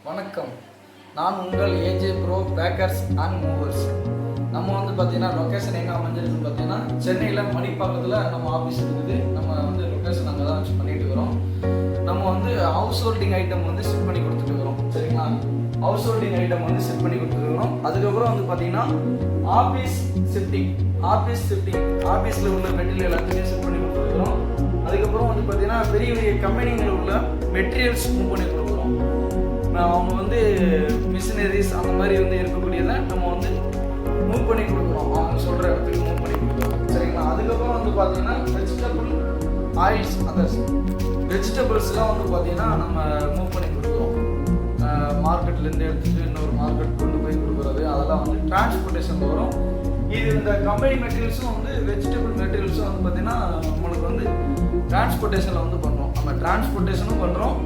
வணக்கம். நான் உங்கள் AJ pro packers and movers. நம்ம வந்து பார்த்தீங்கன்னா லொக்கேஷன் எங்கே அமைஞ்சிருக்குன்னு பார்த்தீங்கன்னா சென்னையில் மணிப்பாக்கத்தில் நம்ம ஆஃபீஸ் இருக்குது. நம்ம வந்து லொக்கேஷன் அங்கே தான் வச்சு பண்ணிட்டு இருக்கிறோம். நம்ம வந்து ஹவுஸ் ஹோல்டிங் ஐட்டம் வந்து செட் பண்ணி கொடுத்துட்டு இருக்கிறோம். சரிங்களா, ஹவுஸ் ஹோல்டிங் ஐட்டம் வந்து செட் பண்ணி கொடுத்துருக்கிறோம். அதுக்கப்புறம் வந்து பார்த்தீங்கன்னா ஆஃபீஸ் ஷிஃப்டிங் ஆஃபீஸில் உள்ள மெட்டீரியல் எல்லாத்தையுமே செட் பண்ணி கொடுத்துருக்குறோம். அதுக்கப்புறம் வந்து பார்த்தீங்கன்னா பெரிய பெரிய கம்பெனிகளில் உள்ள மெட்டீரியல்ஸ் மூவ் பண்ணி கொடுக்குறோம். அவங்க வந்து மிஷினரிஸ் அந்த மாதிரி வந்து இருக்கக்கூடியதை நம்ம வந்து மூவ் பண்ணி கொடுக்குறோம். அவங்க சொல்கிற இடத்துக்கு மூவ் பண்ணி கொடுக்குறோம். சரிங்களா, அதுக்கப்புறம் வந்து பார்த்தீங்கன்னா வெஜிடபிள் ஆயில்ஸ் அதர்ஸ் வெஜிடபிள்ஸ்லாம் வந்து பார்த்தீங்கன்னா நம்ம மூவ் பண்ணி கொடுக்குறோம். மார்க்கெட்லேருந்து எடுத்துகிட்டு இன்னொரு மார்க்கெட் கொண்டு போய் கொடுக்குறது அதெல்லாம் வந்து டிரான்ஸ்போர்ட்டேஷன் வரும். இது இந்த கம்பெனி மெட்டீரியல்ஸும் வந்து வெஜிடபிள் மெட்டீரியல்ஸும் வந்து பார்த்தீங்கன்னா நம்மளுக்கு வந்து டிரான்ஸ்போர்ட்டேஷனில் வந்து பண்ணுறோம். நம்ம டிரான்ஸ்போர்ட்டேஷனும் பண்ணுறோம்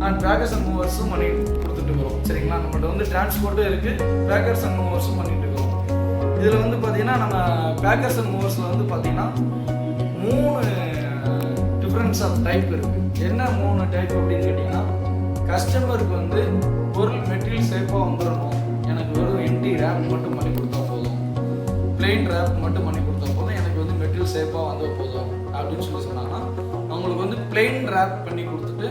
அண்ட் பேக்கர்ஸ் அண்ட் மூவர்ஸும் பண்ணி கொடுத்துட்டு இருக்கிறோம். சரிங்களா, நம்மகிட்ட வந்து டிரான்ஸ்போர்ட்டும் இருக்குது, பேக்கர்ஸ் அண்ட் மூவர்ஸும் பண்ணிட்டு இருக்கிறோம். இதில் வந்து பார்த்தீங்கன்னா நம்ம பேக்கர்ஸ் அண்ட் மூவர்ஸில் வந்து பார்த்தீங்கன்னா 3 டிஃப்ரென்ஸ் ஆஃப் டைப் இருக்குது. என்ன 3 டைப் அப்படின்னு கேட்டிங்கன்னா, கஸ்டமருக்கு வந்து பொருள் மெட்டீரியல் சேஃபாக வந்துடணும், எனக்கு வெறும் எம்டி ரேப் மட்டும் பண்ணி கொடுத்தா போதும், பிளெயின் ரேப் மட்டும் பண்ணி கொடுத்தா போதும், எனக்கு வந்து மெட்டீரியல் சேஃபாக வந்தால் போதும் அப்படின்னு சொல்லி சொன்னாங்கன்னா அவங்களுக்கு வந்து பிளெயின் ரேப் பண்ணி கொடுத்துட்டு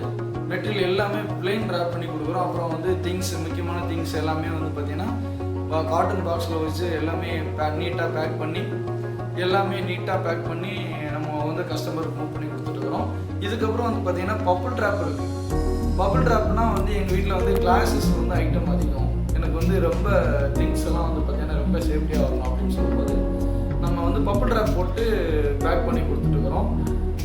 மெட்டீரியல் எல்லாமே பிளெயின் ரேப் பண்ணி கொடுக்குறோம். அப்புறம் வந்து முக்கியமான திங்ஸ் எல்லாமே வந்து பார்த்தீங்கன்னா காட்டன் பாக்ஸில் வச்சு எல்லாமே நீட்டாக பேக் பண்ணி நம்ம வந்து கஸ்டமருக்கு மூவ் பண்ணி கொடுத்துட்டுருக்குறோம். இதுக்கப்புறம் வந்து பார்த்தீங்கன்னா பப்புள் ட்ராப் இருக்குது. பப்புள் ட்ராப்னா வந்து எங்கள் வீட்டில் வந்து கிளாஸஸ் வந்து ஐட்டம் அதிகம், எனக்கு வந்து ரொம்ப திங்ஸ் எல்லாம் வந்து பார்த்தீங்கன்னா ரொம்ப சேஃப்டியாக வரணும் அப்படின்னு சொல்லும்போது நம்ம வந்து பப்புள் ட்ராப் போட்டு பேக் பண்ணி கொடுத்துட்டுருக்குறோம்.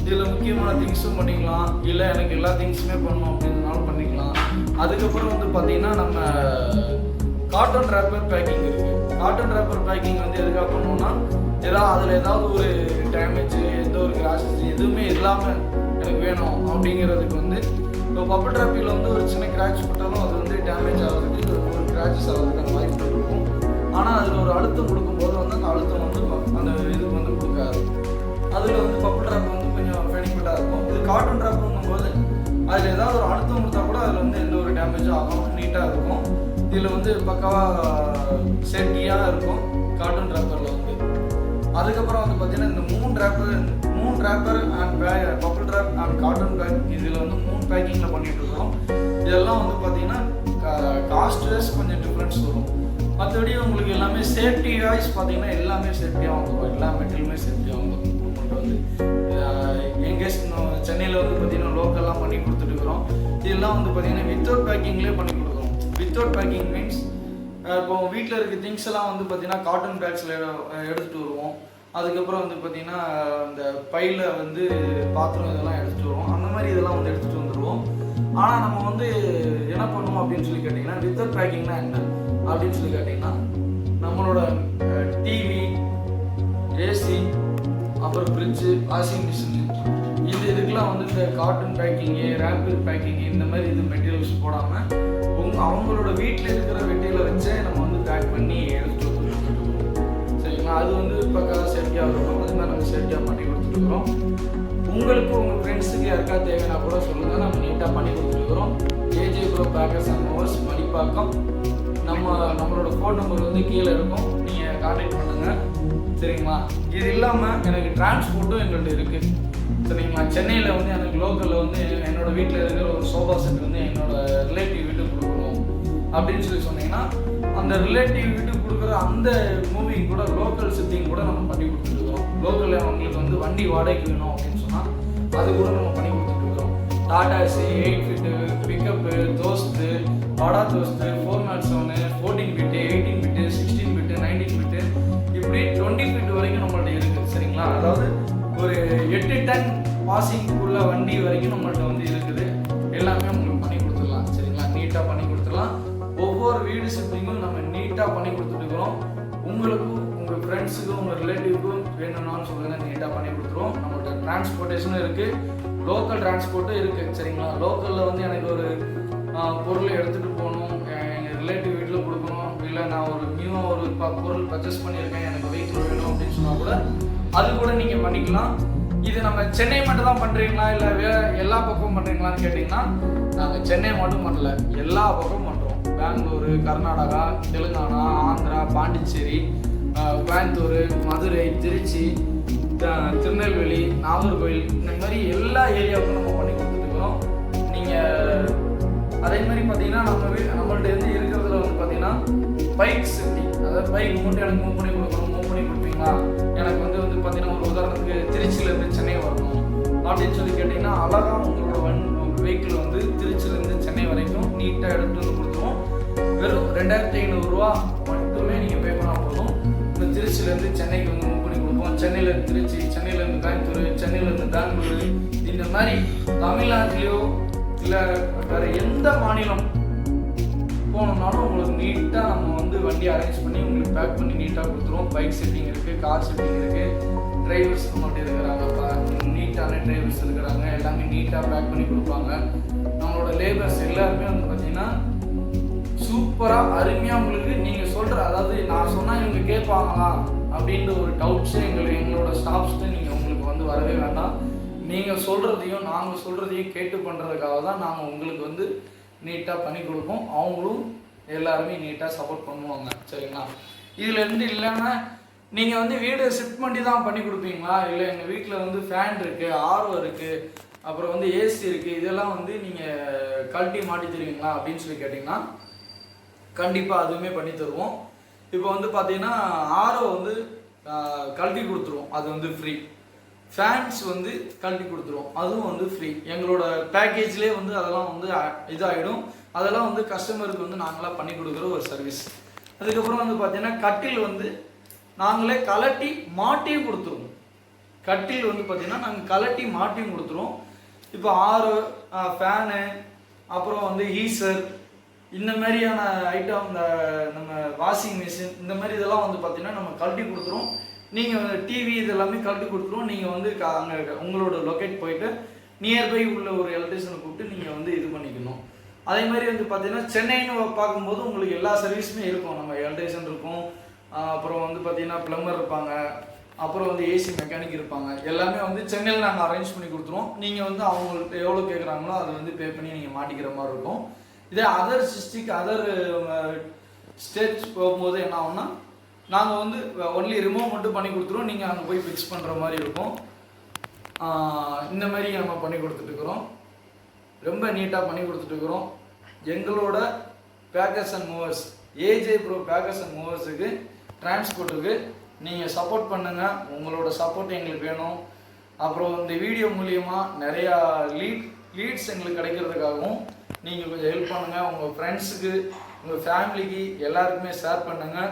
இதில் முக்கியமான திங்ஸும் பண்ணிக்கலாம், இல்லை எனக்கு எல்லா திங்ஸுமே பண்ணணும் அப்படின்றனாலும் பண்ணிக்கலாம். அதுக்கப்புறம் வந்து பார்த்தீங்கன்னா நம்ம காட்டன் ரேப்பர் பேக்கிங் இருக்குது. காட்டன் ரேப்பர் பேக்கிங் வந்து எதுக்காக பண்ணோம்னா அதில் ஏதாவது ஒரு டேமேஜ், எந்த ஒரு கிராஷஸ் எதுவுமே இல்லாமல் எனக்கு வேணும் அப்படிங்கிறதுக்கு வந்து இப்போ பப்புள் ட்ராப்பில் வந்து ஒரு சின்ன கிராச் போட்டாலும் அது வந்து டேமேஜ் ஆகிறதுக்கு ஒரு கிராச்சஸ் ஆகிறதுக்கான வாய்ப்புகள் இருக்கும். ஆனால் அதில் ஒரு அழுத்தம் கொடுக்கும்போது வந்து அந்த அழுத்தம் வந்து அந்த இதுக்கு வந்து கொடுக்காது. அதில் வந்து பப்புள் ட்ராப் வந்து கொஞ்சம் பெனிஃபிட்டாக இருக்கும். இது காட்டன் ட்ராப்புங்கும் போது அதில் ஏதாவது ஒரு அழுத்தம் கொடுத்தா கூட அதில் வந்து எந்த ஒரு டேமேஜும் ஆகாமல் நீட்டாக இருக்கும். இதில் வந்து பக்காவாக சேஃப்டியாக இருக்கும் காட்டன் ட்ராப்பரில் வந்து. அதுக்கப்புறம் வந்து பார்த்தீங்கன்னா இந்த 3 wrapper and bubble wrap and cotton bag இதில் வந்து 3 பேக்கிங்கில் பண்ணிட்டு இருக்கோம். இதெல்லாம் வந்து பார்த்தீங்கன்னா காஸ்ட் வைஸ் கொஞ்சம் டிஃப்ரென்ஸ் வரும். மற்றபடி உங்களுக்கு எல்லாமே சேஃப்டி வைஸ் பார்த்தீங்கன்னா எல்லாமே சேஃப்டியாக வந்துடும், எல்லா மெட்டீரியலுமே சேஃப்டியாக வந்துடும். வந்து எங்கேஸ் சென்னையில் வந்து பார்த்தீங்கன்னா லோக்கல்லாம் பண்ணி கொடுத்துட்டுருக்குறோம். இதெல்லாம் வந்து பார்த்தீங்கன்னா வித்தவுட் பேக்கிங்லேயே பண்ணி கொடுக்குறோம். வித்தவுட் பேக்கிங் மீன்ஸ் இப்போ வீட்டில் இருக்க திங்ஸ் எல்லாம் வந்து பார்த்தீங்கன்னா காட்டன் பேக்ஸில் எடுத்துகிட்டு வருவோம். அதுக்கப்புறம் வந்து பார்த்தீங்கன்னா இந்த பையில் வந்து பாத்திரம் இதெல்லாம் எடுத்துகிட்டு வருவோம். அந்த மாதிரி இதெல்லாம் வந்து எடுத்துகிட்டு வந்துடுவோம். ஆனால் நம்ம வந்து என்ன பண்ணுவோம் அப்படின்னு சொல்லி கேட்டிங்கன்னா, வித்தவுட் பேக்கிங்னா என்ன அப்படின்னு சொல்லி கேட்டிங்கன்னா, நம்மளோட டிவி, ஏசி, அப்புறம் ஃப்ரிட்ஜு, வாஷிங் மிஷின் இதுக்கெல்லாம் வந்து இந்த காட்டன் பேக்கிங்கு, ரேப்பிட் பேக்கிங்கு இந்த மாதிரி இது மெட்டீரியல்ஸ் போடாமல் அவங்களோட வீட்டில் இருக்கிற மெட்டீரியலை வச்சே நம்ம வந்து பேக் பண்ணி எடுத்துகிட்டு வந்துருக்கோம். சரிங்களா, அது வந்து பக்காவாக சேஃப்டியாக இருக்கும். அது மாதிரி நம்ம சேஃப்டியாக பண்ணி கொடுத்துருக்குறோம். உங்களுக்கு உங்கள் ஃப்ரெண்ட்ஸுக்கு யாருக்கா தேவைன்னா கூட சொல்லுங்கள், நம்ம நீட்டாக பண்ணி கொடுத்துருக்குறோம். AJ pro packers and movers Manipakkam. நம்மளோட ஃபோன் நம்பர் வந்து கீழே இருக்கும், நீங்கள் கான்டாக்ட் பண்ணுங்கள். சரிங்களா, இது இல்லாமல் எனக்கு டிரான்ஸ்போர்ட்டும் எங்கள்கிட்ட இருக்குது. சரிங்களா, சென்னையில் வந்து எனக்கு லோக்கலில் வந்து என்னோடய வீட்டில் இருக்கிற ஒரு சோஃபா செட் வந்து என்னோடய ரிலேட்டிவ் வீட்டுக்கு கொடுக்கணும் அப்படின்னு சொல்லி சொன்னீங்கன்னா, அந்த ரிலேட்டிவ் வீட்டுக்கு கொடுக்குற அந்த மூவிங் கூட லோக்கல் ஷிஃப்டிங் கூட நம்ம பண்ணி கொடுத்துருக்கோம். லோக்கலில் அவங்களுக்கு வந்து வண்டி வாடகைக்கு வேணும் அப்படின்னு சொன்னால் அது கூட நம்ம பண்ணி கொடுத்துருக்குறோம். டாடாசி 8 ஃபீட்டு பிக்கப்பு, தோஸ்து, பாடா தோஸ்து, 407, 14 ஃபீட்டு, 18 ஃபீட்டு, 16 ஃபீட்டு, 19 ஃபீட்டு, இப்படி 20 ஃபீட் வரைக்கும் நம்மள்ட்ட இருக்குது. சரிங்களா, அதாவது ஒரு 8 டன் பாசிங்குள்ள வண்டி வரைக்கும் நம்மள்ட்ட வந்து இருக்குது. எல்லாமே உங்களுக்கு பண்ணி கொடுத்துடலாம். சரிங்களா, நீட்டாக பண்ணி கொடுத்துடலாம். ஒவ்வொரு வீடு ஷிஃப்டிங்கும் நம்ம நீட்டாக பண்ணி கொடுத்துட்டுருக்குறோம். உங்களுக்கும் உங்கள் ஃப்ரெண்ட்ஸுக்கும் உங்கள் ரிலேட்டிவ்க்கும் வேணும்னாலும் சொல்லுங்கள், நீட்டாக பண்ணி கொடுத்துருவோம். நம்மள்ட்ட டிரான்ஸ்போர்ட்டேஷனும் இருக்குது, லோக்கல் டிரான்ஸ்போர்ட்டும் இருக்குது. சரிங்களா, லோக்கலில் வந்து எனக்கு ஒரு பொருளை எடுத்துகிட்டு போகணும், எங்கள் ரிலேட்டிவ் வீட்டில் கொடுக்கணும், இல்லை நான் ஒரு நியூவாக ஒரு பொருள் பர்ச்சேஸ் பண்ணியிருக்கேன், எனக்கு வெஹிக்கிள் வேணும் அப்படின்னு சொன்னால் கூட அது கூட நீங்கள் பண்ணிக்கலாம். இது நம்ம சென்னை மட்டும் தான் பண்ணுறீங்களா இல்லை எல்லா பக்கமும் பண்ணுறீங்களான்னு கேட்டிங்கன்னா, நாங்கள் சென்னை மட்டும் பண்ணல, எல்லா பக்கமும் பண்ணுறோம். பெங்களூரு, கர்நாடகா, தெலுங்கானா, ஆந்திரா, பாண்டிச்சேரி, கோயம்புத்தூர், மதுரை, திருச்சி, திருநெல்வேலி, நாகர்கோவில், இந்த மாதிரி எல்லா ஏரியாவுக்கும் நம்ம பண்ணி கொடுத்துருக்குறோம். நீங்கள் அதே மாதிரி பார்த்தீங்கன்னா நம்மள்ட்ட இருந்து இருக்கிறதுல வந்து பார்த்தீங்கன்னா பைக் செட்டிங், அதாவது பைக் மட்டும் எனக்கு மூவ் பண்ணி கொடுக்கணும், மூவ் பண்ணி கொடுப்பீங்களா, எனக்கு வந்து பார்த்தீங்கன்னா ஒரு உதாரணத்துக்கு திருச்சியிலேருந்து சென்னை வரணும் அப்படின்னு சொல்லி கேட்டிங்கன்னா அழகாக உங்களோட வெஹிக்கிள் வந்து திருச்சியிலேருந்து சென்னை வரைக்கும் நீட்டாக எடுத்துகிட்டு வந்து கொடுத்துருவோம். வெறும் 2500 ரூபா மட்டுமே நீங்கள் பே பண்ணால் போதும். இந்த திருச்சியிலேருந்து சென்னைக்கு வந்து மூவ் பண்ணி கொடுப்போம். சென்னையிலேருந்து திருச்சி, சென்னையிலேருந்து கோயம்புத்தூர், சென்னையிலேருந்து பெங்களூரு, இந்த மாதிரி தமிழ்நாட்டிலையோ இல்லை வேறு எந்த மாநிலம் போனோம்னாலும் உங்களுக்கு நீட்டாக நம்ம வந்து வண்டி அரேஞ்ச் பண்ணி உங்களுக்கு பேக் பண்ணி நீட்டாக கொடுத்துருவோம். பைக் செட்டிங் இருக்குது, கார் செட்டிங் இருக்குது, டிரைவர்ஸ் மட்டும் இருக்கிறாங்க, நீட்டான டிரைவர்ஸ் இருக்கிறாங்க, எல்லாமே நீட்டாக பேக் பண்ணி கொடுப்பாங்க. நம்மளோட லேபர்ஸ் எல்லாருமே வந்து பார்த்தீங்கன்னா சூப்பராக அருமையாக உங்களுக்கு நீங்கள் சொல்கிற, அதாவது நான் சொன்னால் இவங்க கேட்பாங்களா அப்படின்ற ஒரு டவுட்ஸு எங்களோட ஸ்டாஃப்ஸ்ட்டு நீங்கள் உங்களுக்கு வந்து வரவே வேண்டாம். நீங்கள் சொல்கிறதையும் நாங்கள் சொல்கிறதையும் கேட்டு பண்ணுறதுக்காக தான் நாங்கள் உங்களுக்கு வந்து நீட்டாக பண்ணி கொடுப்போம். அவங்களும் எல்லாருமே நீட்டாக சப்போர்ட் பண்ணுவாங்க. சரிங்களா? இதுலேருந்து இல்லைன்னா நீங்கள் வந்து வீடு ஷிஃப்ட் பண்ணி தான் பண்ணி கொடுப்பீங்களா, இல்லை எங்கள் வீட்டில் வந்து ஃபேன் இருக்குது, ஆர்வோ இருக்குது, அப்புறம் வந்து ஏசி இருக்குது, இதெல்லாம் வந்து நீங்கள் கழட்டி மாட்டி தருவீங்களா அப்படின்னு சொல்லி கேட்டிங்கன்னா கண்டிப்பாக அதுவுமே பண்ணி தருவோம். இப்போ வந்து பார்த்தீங்கன்னா ஆர்வோ வந்து கழட்டி கொடுத்துருவோம், அது வந்து ஃப்ரீ. ஃபேன்ஸ் வந்து கழட்டி கொடுத்துருவோம், அதுவும் வந்து ஃப்ரீ. எங்களோட பேக்கேஜ்லேயே வந்து அதெல்லாம் வந்து இதாகிடும். அதெல்லாம் வந்து கஸ்டமருக்கு வந்து நாங்களாக பண்ணி கொடுக்குற ஒரு சர்வீஸ். அதுக்கப்புறம் வந்து பார்த்தீங்கன்னா கட்டில் வந்து நாங்களே கலட்டி மாட்டியும் கொடுத்துருவோம். கட்டில் வந்து பார்த்தீங்கன்னா நாங்கள் கலட்டி மாட்டியும் கொடுத்துருவோம். இப்போ ஆறு ஃபேனு, அப்புறம் வந்து ஹீசர், இந்த மாதிரியான ஐட்டம், இந்த நம்ம வாஷிங் மிஷின், இந்த மாதிரி இதெல்லாம் வந்து பார்த்தீங்கன்னா நம்ம கழட்டி கொடுத்துருவோம். நீங்கள் டிவி இதெல்லாமே கழட்டி கொடுத்துருவோம். நீங்கள் வந்து அங்கே உங்களோட லொக்கேட் போயிட்டு நியர்பை உள்ள ஒரு எலக்ட்ரிஷியனை கூப்பிட்டு நீங்கள் வந்து இது பண்ணிக்கணும். அதே மாதிரி வந்து பார்த்தீங்கன்னா சென்னைன்னு பார்க்கும்போது உங்களுக்கு எல்லா சர்வீஸுமே இருக்கும். நம்ம எலக்ட்ரிஷியன் இருக்கும், அப்புறம் வந்து பார்த்தீங்கன்னா ப்ளம்பர் இருப்பாங்க, அப்புறம் வந்து ஏசி மெக்கானிக் இருப்பாங்க. எல்லாமே வந்து சென்னையில் நாங்கள் அரேஞ்ச் பண்ணி கொடுத்துருவோம். நீங்கள் வந்து அவங்கள்ட்ட எவ்வளோ கேட்குறாங்களோ அதை வந்து பே பண்ணி நீங்கள் மாட்டிக்கிற மாதிரி இருக்கும். இதே அதர் டிஸ்ட்ரிக்ட், அதர் ஸ்டேட்ஸ் போகும்போது என்ன ஆகும்னா நாங்கள் வந்து ஒன்லி ரிமூவ் மட்டும் பண்ணி கொடுத்துருவோம். நீங்கள் அங்கே போய் ஃபிக்ஸ் பண்ணுற மாதிரி இருக்கும். இந்த மாதிரி நம்ம பண்ணி கொடுத்துட்ருக்குறோம். ரொம்ப நீட்டாக பண்ணி கொடுத்துட்ருக்குறோம். எங்களோட packers and movers, AJ pro packers and மூவர்ஸுக்கு டிரான்ஸ்போர்ட்டுக்கு நீங்கள் சப்போர்ட் பண்ணுங்கள். உங்களோட சப்போர்ட் எங்களுக்கு வேணும். அப்புறம் இந்த வீடியோ மூலியமாக நிறையா லீட்ஸ் எங்களுக்கு கிடைக்கிறதுக்காகவும் நீங்கள் கொஞ்சம் ஹெல்ப் பண்ணுங்கள். உங்கள் ஃப்ரெண்ட்ஸுக்கு, உங்கள் ஃபேமிலிக்கு எல்லாருக்குமே ஷேர் பண்ணுங்கள்.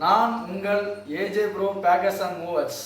நான் உங்கள் AJ pro packers and movers.